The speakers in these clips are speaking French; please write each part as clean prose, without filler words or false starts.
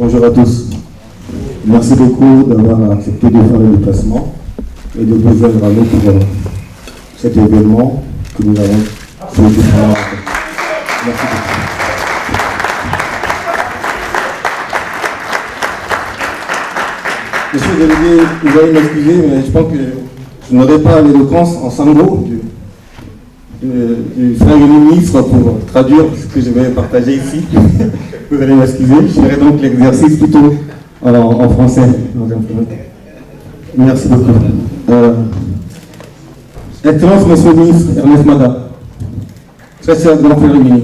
Bonjour à tous. Merci beaucoup d'avoir accepté de faire le déplacement et de vous joindre à nous pour cet événement que nous avons souhaité faire. Merci beaucoup. Monsieur le délégué, vous allez m'excuser, mais je pense que je n'aurai pas l'éloquence en 100 mots du frère ministre pour traduire ce que je vais partager ici. Vous allez m'excuser, je ferai donc l'exercice plutôt en français. Merci beaucoup. Excellence, Monsieur le ministre Ernest Mada, très cher grand frère Rémi,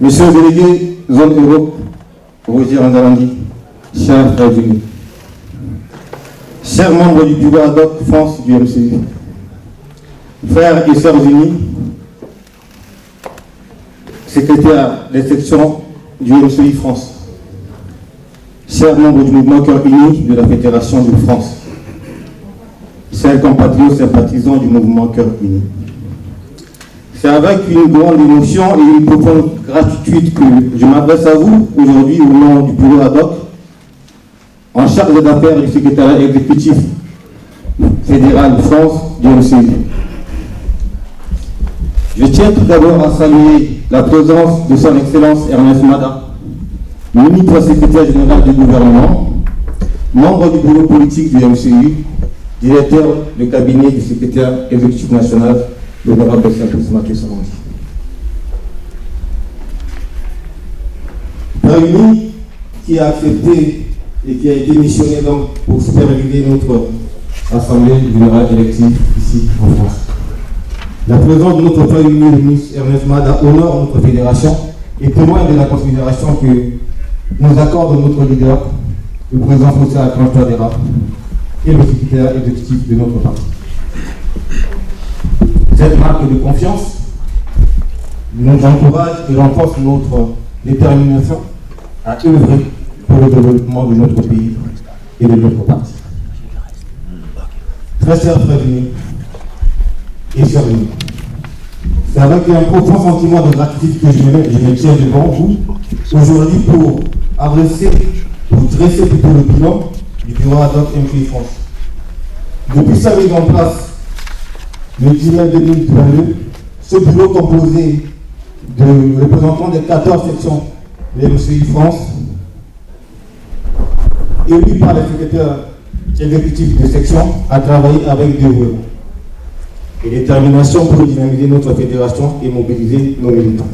Monsieur le délégué Zone Europe, Roger Andalandi, chers frères unis, chers membres du bureau ad hoc France du MCU, frères et sœurs unis, secrétaire des sections du MCI France, chers membres du mouvement Cœur Uni de la Fédération de France, chers compatriotes sympathisants du mouvement Cœur Uni. C'est avec une grande émotion et une profonde gratitude que je m'adresse à vous aujourd'hui au nom du bureau ad hoc en charge d'affaires du secrétariat exécutif fédéral de France du MCI. Je tiens tout d'abord à saluer la présence de son Excellence Ernest Mada, ministre secrétaire général du gouvernement, membre du bureau politique du MCU, directeur de cabinet du secrétaire exécutif national, l'honorable Saint-Christ Mathieu Samandi. Réuni qui a accepté et qui a été missionné donc pour superviser notre assemblée générale élective ici en France. La présence de notre frère uni, le ministre Ernest Mada, honore notre fédération et témoigne de la considération que nous accorde notre leader, le président Fossé Akran Touadéra, et le secrétaire exécutif de notre parti. Cette marque de confiance nous encourage et renforce notre détermination à œuvrer pour le développement de notre pays et de notre parti. Très chers frères unis et sœurs unis, c'est avec un profond sentiment de gratitude que je me tiens devant vous aujourd'hui pour dresser plutôt le bilan du bureau ad hoc MCI France. Depuis sa mise en place le 10 mai 2022, ce bureau composé de représentants des 14 sections de MCI France, élu par les secrétaires exécutifs de section, a travaillé avec dévouement et détermination pour dynamiser notre fédération et mobiliser nos militants.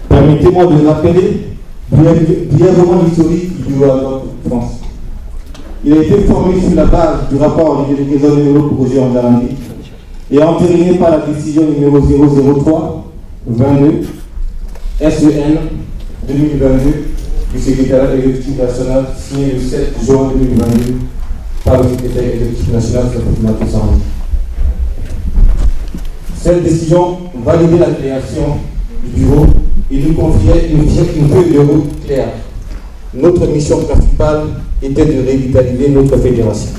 Permettez-moi de rappeler brièvement l'historique du bureau ad hoc France. Il a été formé sur la base du rapport du délégué zone Europe Roger Andalandi et entériné par la décision numéro 003-22 SEN 2022 du secrétariat exécutif national signé le 7 juin 2022 par le secrétaire exécutif national Saint-Christ Mathieu Samandi. Cette décision validait la création du bureau et nous confiait une feuille de route claire. Notre mission principale était de revitaliser notre fédération,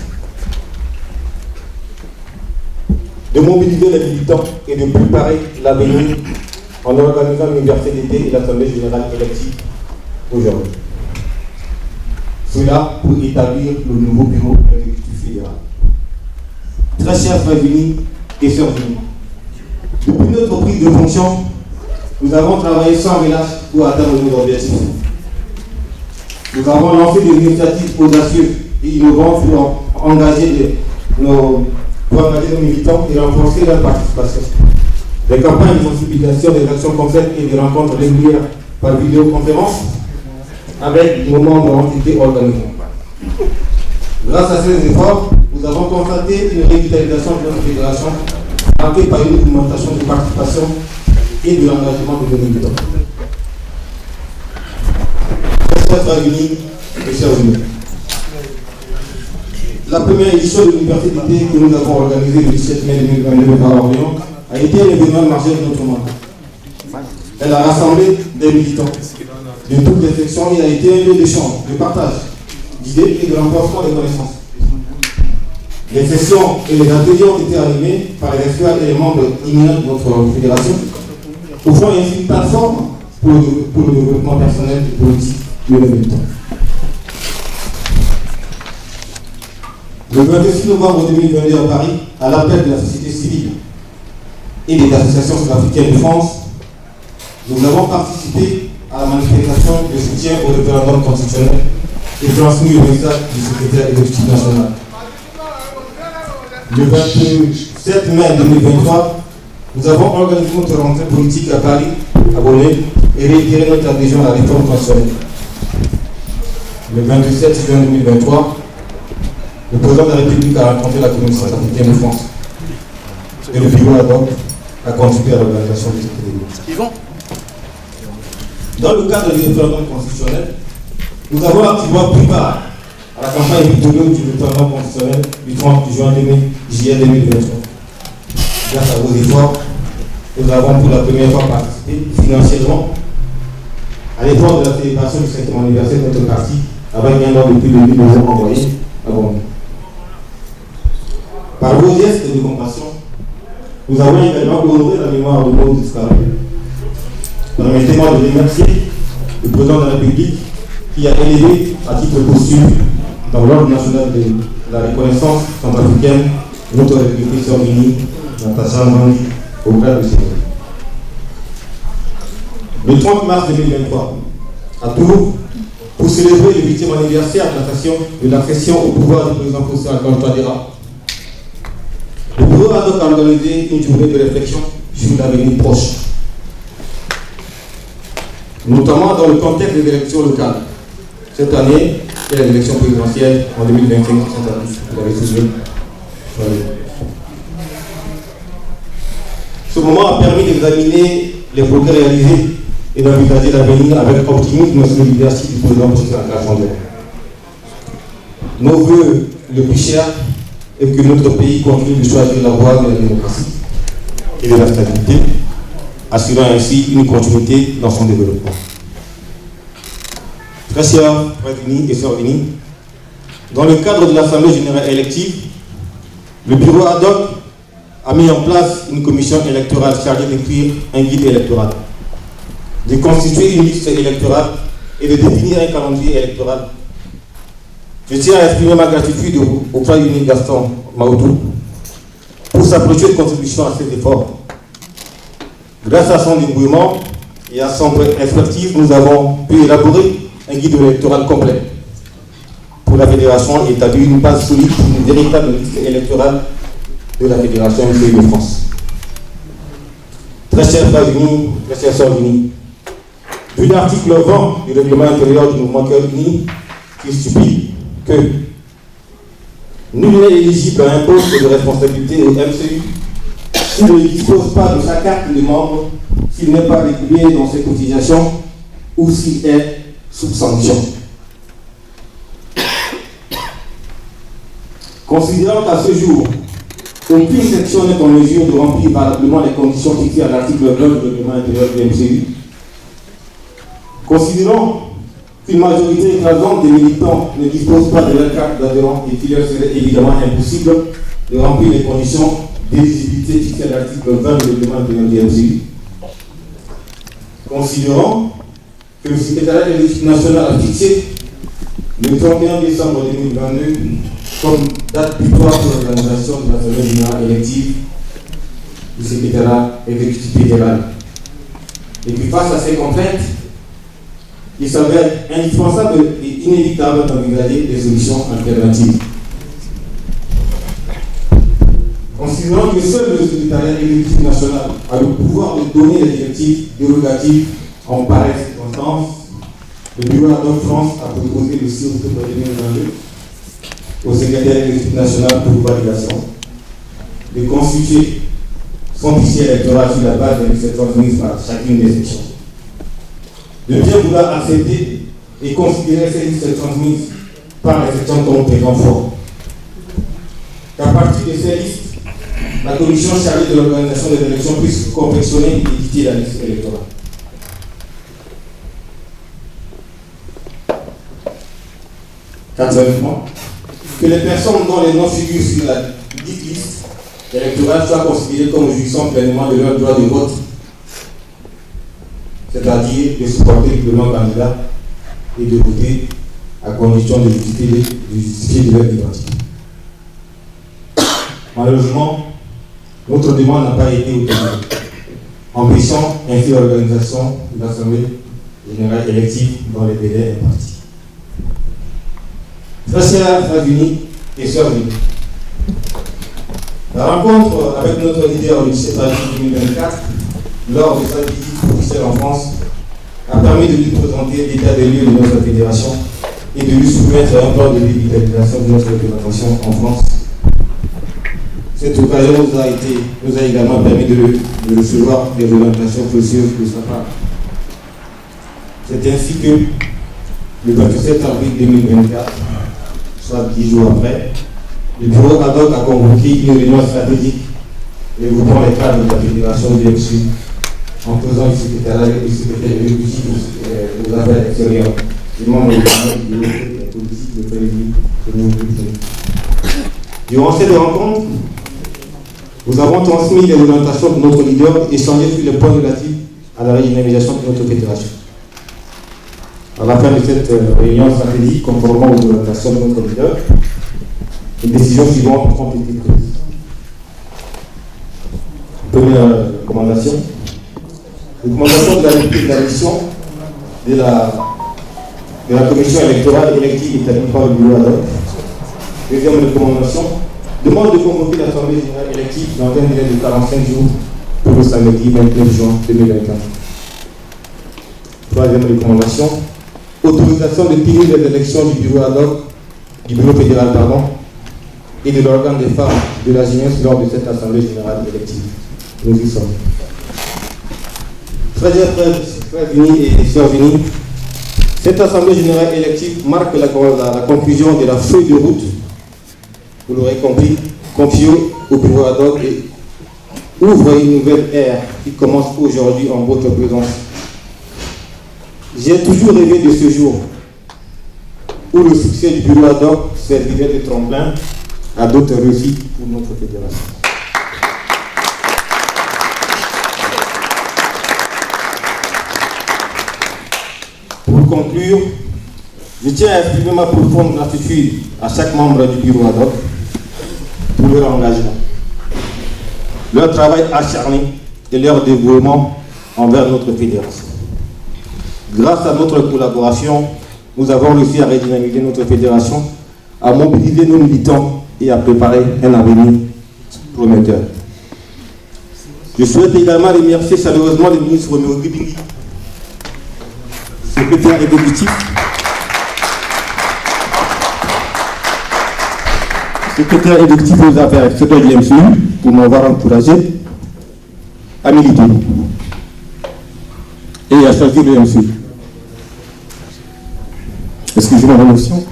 de mobiliser les militants et de préparer l'avenir en organisant l'université d'été et l'assemblée générale élective aujourd'hui. Cela pour établir le nouveau bureau exécutif fédéral. Très chers frères unis et sœurs unis, depuis notre prise de fonction, nous avons travaillé sans relâche pour atteindre nos objectifs. Nous avons lancé des initiatives audacieuses et innovantes pour engager nos militants et renforcer leur participation. Des campagnes de sensibilisation, des actions concrètes et des rencontres régulières par vidéoconférence avec nos membres ont été organisés. Grâce à ces efforts, nous avons constaté une revitalisation de notre fédération marquée par une augmentation de participation et de l'engagement de nos militants. Frères unis et sœurs unis. La première édition de l'université d'été que nous avons organisée le 17 mai 2022 à Orléans a été un événement majeur de notre mandat. Elle a rassemblé des militants de toutes les sections et a été un lieu d'échange, de partage d'idées et de renforcement des connaissances. Les sessions et les ateliers ont été animés par les experts et les membres éminents de notre fédération, offrant ainsi une plateforme pour le développement personnel et politique de l'habitant. Le 26 novembre 2022 à Paris, à l'appel de la société civile et des associations sud-africaines de France, nous avons participé à la manifestation de soutien au référendum constitutionnel et transmis le message du secrétaire exécutif national. Le 27 mai 2023, nous avons organisé notre rentrée politique à Paris, à Bonnet, et réitéré notre adhésion à la réforme constitutionnelle. Le 27 juin 2023, le président de la République a rencontré la communauté sud-africaine de France. Et le bureau ad hoc a contribué à l'organisation de cette événement. Dans le cadre du référendum constitutionnel, nous avons activement pris part à la campagne électorale du référendum constitutionnel du 30 juillet 2023. Grâce à vos efforts, nous avons pour la première fois participé financièrement à l'effort de la célébration du 5e anniversaire de notre parti avec un don de plus de 1 000 euros envoyés à Bonnet. Par vos gestes de compassion, nous avons également honoré la mémoire de nos disparus. Permettez-moi de remercier le président de la République qui a élevé à titre posthume dans l'ordre national de la reconnaissance centrafricaine notre République sœur unie, Natacha Mbandi, au grade de Sénégal. Le 30 mars 2023, à Tours, pour célébrer le 8e anniversaire de l'accession au pouvoir du président Faustin Archange Touadéra, le bureau a donc organisé une journée de réflexion sur l'avenir proche, notamment dans le contexte des élections locales. Cette année, il y a les élections présidentielles en 2025 qui sont arrivées. Vous l'avez souligné. Ce moment a permis d'examiner les progrès réalisés et d'envisager l'avenir avec optimisme sur le leadership du président Faustin Archange. Nos voeux le plus cher est que notre pays continue de choisir la voie de la démocratie et de la stabilité, assurant ainsi une continuité dans son développement. Très chers frères unis et sœurs unis, dans le cadre de l'Assemblée générale élective, le bureau ad hoc a mis en place une commission électorale chargée d'écrire un guide électoral, de constituer une liste électorale et de définir un calendrier électoral. Je tiens à exprimer ma gratitude au frère unique Gaston Maoudou pour sa précieuse contribution à cet effort. Grâce à son dévouement et à son expertise, nous avons pu élaborer un guide électoral complet pour la Fédération et établir une base solide pour une véritable liste électorale de la Fédération MCI de France. Très chers frères unis, très chers sœurs unis, vu l'article 20 du règlement intérieur du mouvement Cœur Uni qui stipule que nul n'est éligible à un poste de responsabilité au MCU s'il ne dispose pas de sa carte de membre, s'il n'est pas régulier dans ses cotisations ou s'il est sous sanction. Considérant qu'à ce jour, aucune section n'est en mesure de remplir valablement les conditions fixées à l'article 9 du règlement intérieur du MCU, considérant qu'une majorité écrasante des militants ne dispose pas de leur carte d'adhérent et qu'il leur serait évidemment impossible de remplir les conditions d'éligibilité fixées à l'article 20 du règlement intérieur du MCU, considérant que le secrétariat exécutif national a fixé le 31 décembre 2022 comme date butoir pour l'organisation de l'Assemblée générale élective du secrétariat exécutif fédéral. Et puis face à ces contraintes, il s'avère indispensable et inévitable d'envisager des solutions alternatives. Considérant que seul le secrétariat exécutif national a le pouvoir de donner les directives dérogatives en pareille circonstance, le bureau ad hoc France a proposé le 6 octobre 2022 au secrétaire exécutif national pour validation de constituer son fichier électoral sur la base des listes transmises par chacune des sections. De bien vouloir accepter et considérer ces listes transmises par les sections comme présent fort. Qu'à partir de ces listes, la commission chargée de l'organisation des élections puisse confectionner et éditer la liste électorale. Quatrièmement, que les personnes dont les noms figurent sur la dite liste électorale soient considérées comme jouissant pleinement de leur droit de vote. c'est-à-dire de supporter le non-candidat et de voter à condition de justifier de leur identité. Malheureusement, notre demande n'a pas été autorisée, empêchant ainsi l'organisation de l'Assemblée générale élective dans les délais impartis. Très chers frères unis et sœurs unis, la rencontre avec notre leader du 7 avril 2024, lors de sa visite officielle en France, a permis de lui présenter l'état des lieux de notre fédération et de lui soumettre un plan de revitalisation de notre représentation en France. Cette occasion nous a également permis de recevoir des orientations précieuses de sa part. C'est ainsi que le 27 avril 2024, soit 10 jours après, le bureau ad hoc a convoqué une réunion stratégique regroupant les cadres de la fédération du MSU en faisant le secrétaire exécutif aux affaires extérieures, les membres du bureau politique de Péléville et de nos. Durant cette rencontre, nous avons transmis les orientations de notre leader et échangé sur les points relatifs à la régionalisation de notre fédération. À la fin de cette réunion stratégique, conformément aux orientations de notre leader, les décisions suivantes ont été prises. Première recommandation. Recommandation de la mission de la commission électorale élective établie par le bureau ad hoc. Deuxième recommandation. Demande de convoquer l'Assemblée générale élective dans un délai de 45 jours pour le samedi 29 juin 2024. Troisième recommandation. Autorisation de tenir les élections du bureau ad hoc, du bureau fédéral, et de l'organe des femmes de la jeunesse lors de cette Assemblée générale élective. Nous y sommes. Très chers frères unis et sœurs unies, cette Assemblée générale élective marque la conclusion de la feuille de route, vous l'aurez compris, confiée au bureau ad hoc et ouvre une nouvelle ère qui commence aujourd'hui en votre présence. J'ai toujours rêvé de ce jour où le succès du bureau ad hoc servirait de tremplin à d'autres réussites pour notre fédération. Pour conclure, je tiens à exprimer ma profonde gratitude à chaque membre du bureau ad hoc pour leur engagement, leur travail acharné et leur dévouement envers notre fédération. Grâce à notre collaboration, nous avons réussi à redynamiser notre fédération, à mobiliser nos militants et à préparer un avenir prometteur. Je souhaite également remercier chaleureusement le ministre Roméo Gibingi, secrétaire exécutif aux affaires extérieures du MSU, pour m'avoir encouragé à militer et à choisir le MSU. Excusez-moi l'émotion.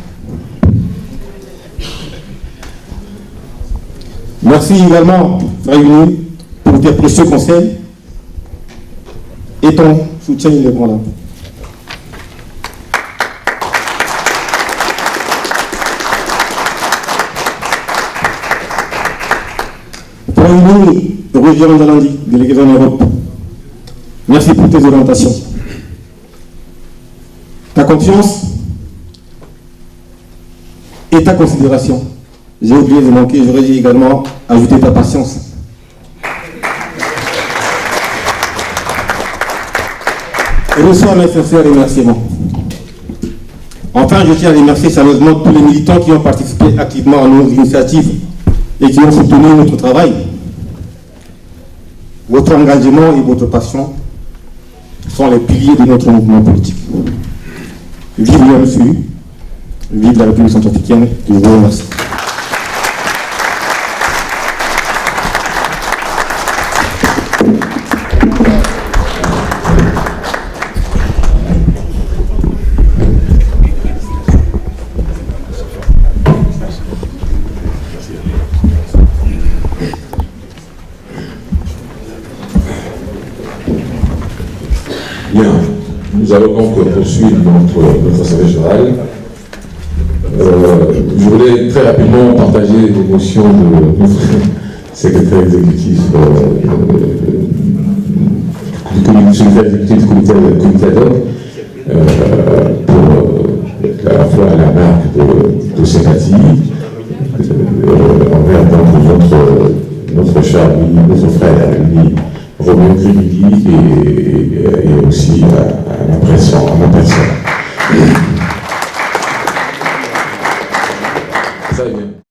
Merci également, frère Uni, pour tes précieux conseils et ton soutien inébranlable. Frère Uni, Roger Ndalandi, délégué en Europe, merci pour tes orientations. Ta confiance et ta considération. J'ai oublié de manquer, j'aurais dû également ajouter ta patience. Et reçois mes sincères remerciements. Enfin, je tiens à remercier sérieusement tous les militants qui ont participé activement à nos initiatives et qui ont soutenu notre travail. Votre engagement et votre passion sont les piliers de notre mouvement politique. Vive le MSU, vive la République centrafricaine, je vous remercie. Bien, nous allons donc poursuivre notre assemblée générale. Je voulais très rapidement partager l'émotion de notre secrétaire exécutif secrétaire exécutif du comité ad hoc, pour à la fois la marque de sympathie envers notre cher ami, notre frère ami Romain Grimilly et aussi à ma personne. Très bien.